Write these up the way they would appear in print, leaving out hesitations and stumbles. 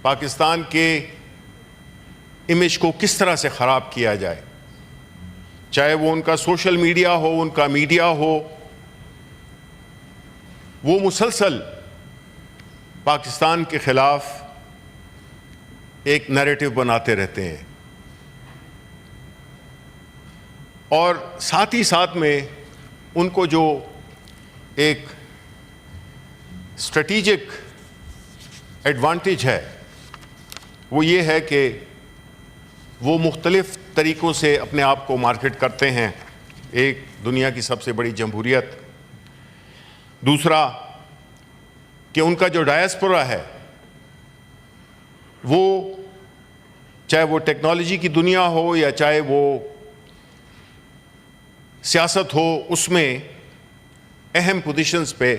پاکستان کے امیج کو کس طرح سے خراب کیا جائے، چاہے وہ ان کا سوشل میڈیا ہو، ان کا میڈیا ہو، وہ مسلسل پاکستان کے خلاف ایک نیریٹو بناتے رہتے ہیں، اور ساتھ ہی ساتھ میں ان کو جو ایک اسٹریٹجک ایڈوانٹیج ہے وہ یہ ہے کہ وہ مختلف طریقوں سے اپنے آپ کو مارکیٹ کرتے ہیں۔ ایک، دنیا کی سب سے بڑی جمہوریت، دوسرا کہ ان کا جو ڈائسپورا ہے وہ چاہے وہ ٹیکنالوجی کی دنیا ہو یا چاہے وہ سیاست ہو، اس میں اہم پوزیشنز پہ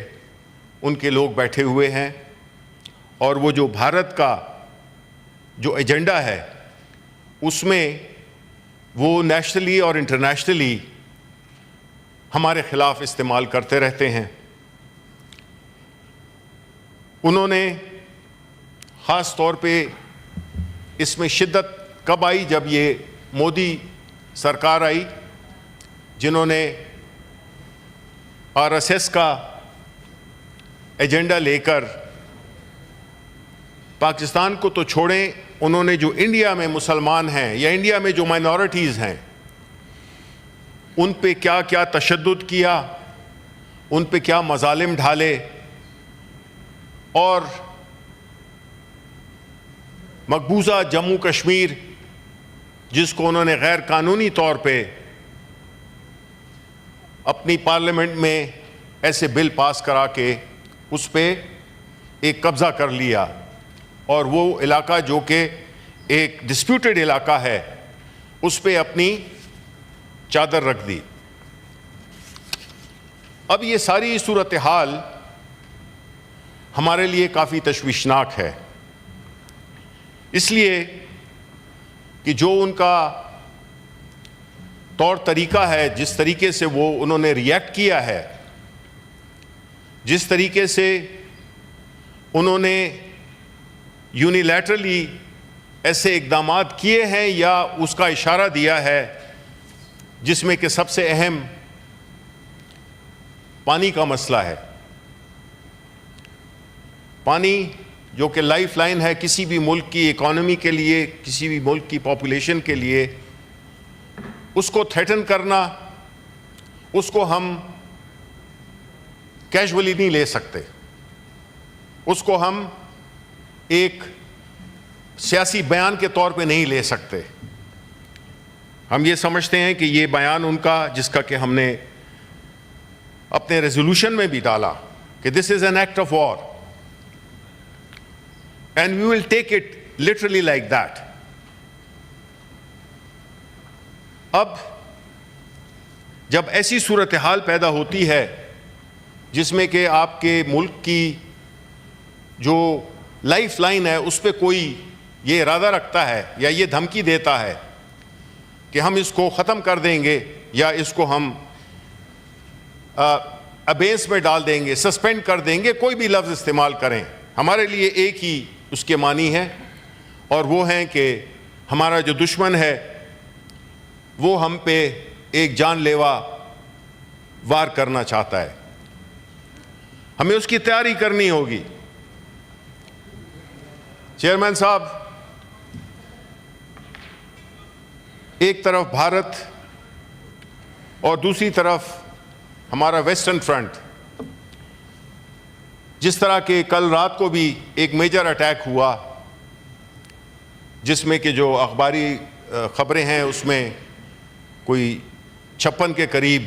ان کے لوگ بیٹھے ہوئے ہیں، اور وہ جو بھارت کا جو ایجنڈا ہے اس میں وہ نیشنلی اور انٹرنیشنلی ہمارے خلاف استعمال کرتے رہتے ہیں۔ انہوں نے خاص طور پہ اس میں شدت کب آئی، جب یہ مودی سرکار آئی، جنہوں نے RSS کا ایجنڈا لے کر پاکستان کو تو چھوڑیں، انہوں نے جو انڈیا میں مسلمان ہیں یا انڈیا میں جو مائنورٹیز ہیں ان پہ کیا کیا تشدد کیا، ان پہ کیا مظالم ڈھالے، اور مقبوضہ جموں کشمیر جس کو انہوں نے غیر قانونی طور پہ اپنی پارلیمنٹ میں ایسے بل پاس کرا کے اس پہ ایک قبضہ کر لیا، اور وہ علاقہ جو کہ ایک ڈسپیوٹڈ علاقہ ہے اس پہ اپنی چادر رکھ دی۔ اب یہ ساری صورتحال ہمارے لیے کافی تشویشناک ہے، اس لیے کہ جو ان کا طور طریقہ ہے، جس طریقے سے وہ انہوں نے ریئیکٹ کیا ہے، جس طریقے سے انہوں نے یونیلیٹرلی ایسے اقدامات کیے ہیں یا اس کا اشارہ دیا ہے، جس میں کہ سب سے اہم پانی کا مسئلہ ہے۔ پانی جو کہ لائف لائن ہے کسی بھی ملک کی اکانومی کے لیے، کسی بھی ملک کی پاپولیشن کے لیے، اس کو تھریٹن کرنا، اس کو ہم کیجولی نہیں لے سکتے، اس کو ہم ایک سیاسی بیان کے طور پہ نہیں لے سکتے۔ ہم یہ سمجھتے ہیں کہ یہ بیان ان کا، جس کا کہ ہم نے اپنے ریزولوشن میں بھی ڈالا کہ this is an act of war and we will take it literally like that. اب جب ایسی صورتحال پیدا ہوتی ہے جس میں کہ آپ کے ملک کی جو لائف لائن ہے اس پہ کوئی یہ ارادہ رکھتا ہے یا یہ دھمکی دیتا ہے کہ ہم اس کو ختم کر دیں گے یا اس کو ہم ابیس میں ڈال دیں گے، سسپینڈ کر دیں گے، کوئی بھی لفظ استعمال کریں، ہمارے لیے ایک ہی اس کے معنی ہے، اور وہ ہیں کہ ہمارا جو دشمن ہے وہ ہم پہ ایک جان لیوا وار کرنا چاہتا ہے، ہمیں اس کی تیاری کرنی ہوگی۔ چیئرمین صاحب، ایک طرف بھارت اور دوسری طرف ہمارا ویسٹرن فرنٹ، جس طرح کہ کل رات کو بھی ایک میجر اٹیک ہوا جس میں کہ جو اخباری خبریں ہیں اس میں کوئی 56 کے قریب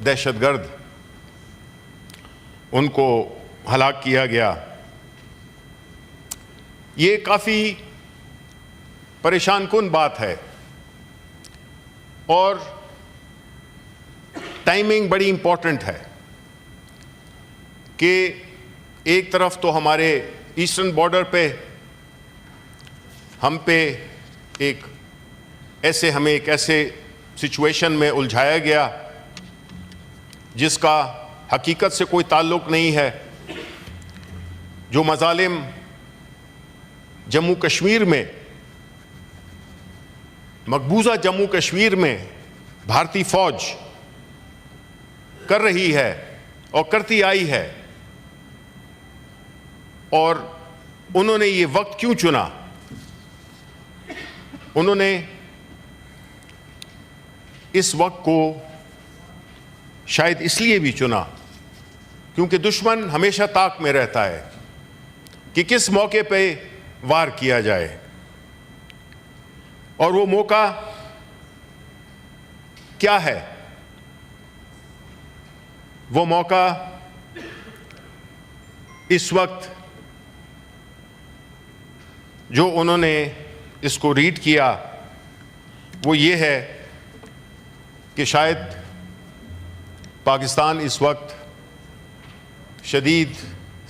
دہشت گرد ان کو ہلاک کیا گیا، یہ کافی پریشان کن بات ہے، اور ٹائمنگ بڑی امپورٹنٹ ہے کہ ایک طرف تو ہمارے ایسٹرن بارڈر پہ ہم پہ ہمیں ایک ایسے سچویشن میں الجھایا گیا جس کا حقیقت سے کوئی تعلق نہیں ہے، جو مظالم جموں کشمیر میں، مقبوضہ جموں کشمیر میں بھارتی فوج کر رہی ہے اور کرتی آئی ہے، اور انہوں نے یہ وقت کیوں چنا؟ انہوں نے اس وقت کو شاید اس لیے بھی چنا کیونکہ دشمن ہمیشہ طاق میں رہتا ہے کہ کس موقع پہ وار کیا جائے، اور وہ موقع کیا ہے؟ وہ موقع اس وقت جو انہوں نے اس کو ریڈ کیا وہ یہ ہے کہ شاید پاکستان اس وقت شدید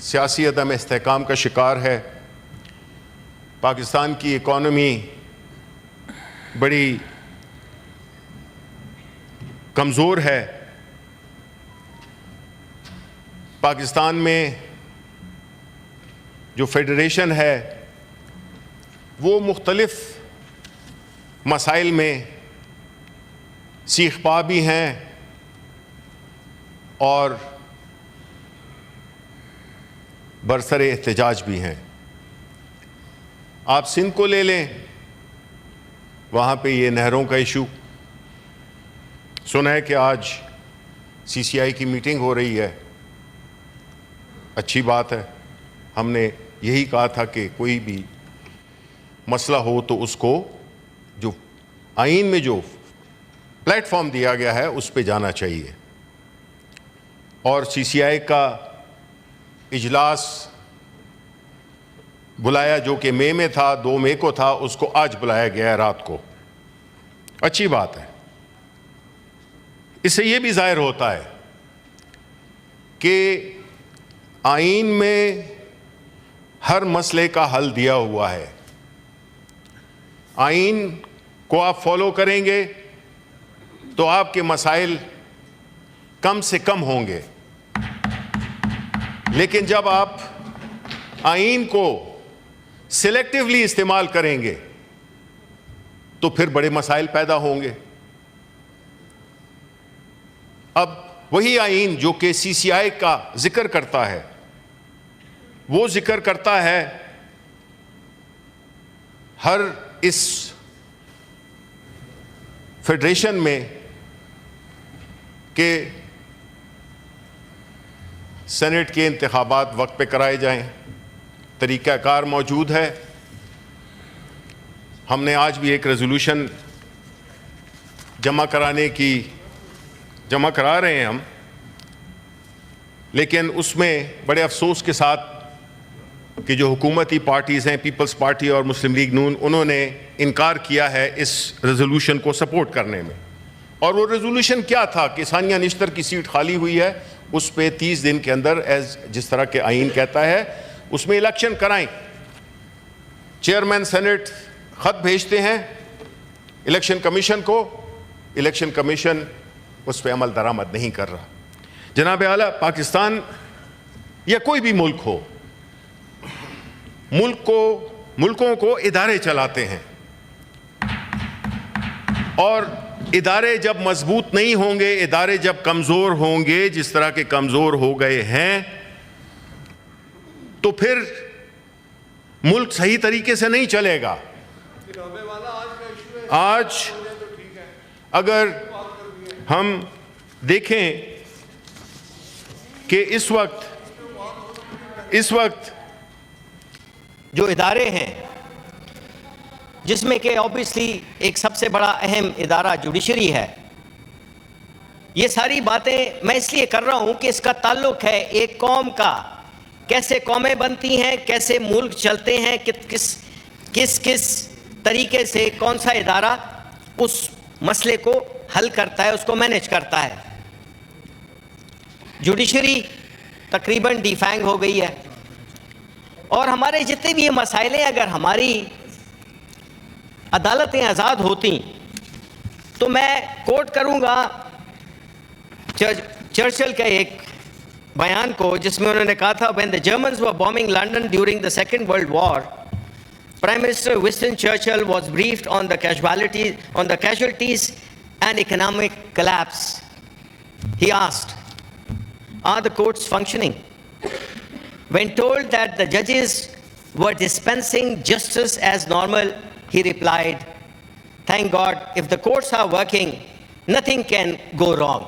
سیاسی عدم استحکام کا شکار ہے، پاکستان کی اکانومی بڑی کمزور ہے، پاکستان میں جو فیڈریشن ہے وہ مختلف مسائل میں سیخ پا بھی ہیں اور برسر احتجاج بھی ہیں۔ آپ سندھ کو لے لیں، وہاں پہ یہ نہروں کا ایشو سنا ہے کہ آج سی سی آئی کی میٹنگ ہو رہی ہے، اچھی بات ہے۔ ہم نے یہی کہا تھا کہ کوئی بھی مسئلہ ہو تو اس کو جو آئین میں جو پلیٹ فارم دیا گیا ہے اس پہ جانا چاہیے، اور سی سی آئی کا اجلاس بلایا جو کہ مئی میں تھا، 2 مئی کو تھا، اس کو آج بلایا گیا ہے رات کو، اچھی بات ہے۔ اس سے یہ بھی ظاہر ہوتا ہے کہ آئین میں ہر مسئلے کا حل دیا ہوا ہے، آئین کو آپ فالو کریں گے تو آپ کے مسائل کم سے کم ہوں گے، لیکن جب آپ آئین کو سلیکٹیولی استعمال کریں گے تو پھر بڑے مسائل پیدا ہوں گے۔ اب وہی آئین جو کہ سی سی آئی کا ذکر کرتا ہے، وہ ذکر کرتا ہے ہر اس فیڈریشن میں کہ سینٹ کے انتخابات وقت پہ کرائے جائیں، طریقہ کار موجود ہے۔ ہم نے آج بھی ایک ریزولوشن جمع کرا رہے ہیں ہم، لیکن اس میں بڑے افسوس کے ساتھ کہ جو حکومتی پارٹیز ہیں، پیپلز پارٹی اور مسلم لیگ نون، انہوں نے انکار کیا ہے اس ریزولوشن کو سپورٹ کرنے میں۔ اور وہ ریزولوشن کیا تھا کہ ثانیہ نشتر کی سیٹ خالی ہوئی ہے، اس پہ 30 دن کے اندر جس طرح کے آئین کہتا ہے اس میں الیکشن کرائیں۔ چیئرمین سینٹ خط بھیجتے ہیں الیکشن کمیشن کو، الیکشن کمیشن اس پہ عمل درآمد نہیں کر رہا۔ جناب اعلیٰ، پاکستان یا کوئی بھی ملک ہو، ملکوں کو ادارے چلاتے ہیں، اور ادارے جب مضبوط نہیں ہوں گے، ادارے جب کمزور ہوں گے جس طرح کے کمزور ہو گئے ہیں، تو پھر ملک صحیح طریقے سے نہیں چلے گا۔ آج اگر ہم دیکھیں کہ اس وقت جو ادارے ہیں، جس میں کہ اوبیسلی ایک سب سے بڑا اہم ادارہ جوڈیشری ہے، یہ ساری باتیں میں اس لیے کر رہا ہوں کہ اس کا تعلق ہے ایک قوم کا، کیسے قومیں بنتی ہیں، کیسے ملک چلتے ہیں، کس طریقے سے کون سا ادارہ اس مسئلے کو حل کرتا ہے، اس کو مینیج کرتا ہے۔ جوڈیشری تقریباً ڈیفینگ ہو گئی ہے، اور ہمارے جتنے بھی یہ مسائل ہیں، اگر ہماری عدالتیں آزاد ہوتی تو میں کوٹ کروں گا چرچل کا ایک بیان کو، جس میں انہوں نے کہا تھا when the Germans were bombing London during the Second World War, Prime Minister Winston Churchill was briefed on the casualties and economic collapse. He asked, "Are the courts functioning?" When told that the judges were dispensing justice as normal, he replied, "Thank God, if the courts are working, nothing can go wrong."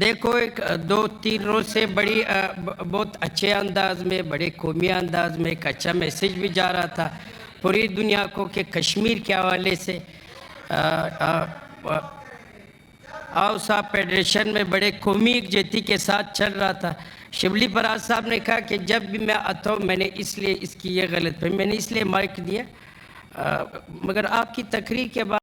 دیکھو، ایک 2-3 روز سے بڑی بہت اچھے انداز میں، بڑے قومی انداز میں ایک اچھا میسیج بھی جا رہا تھا پوری دنیا کو کہ کشمیر کے حوالے سے آوسا فیڈریشن میں بڑے قومی یکجہتی کے ساتھ چل رہا تھا۔ شبلی فراز صاحب نے کہا کہ جب بھی میں آتا ہوں میں نے اس لیے اس کی یہ غلط فہمی، میں نے اس لیے مائک دیا، مگر آپ کی تقریر کے بعد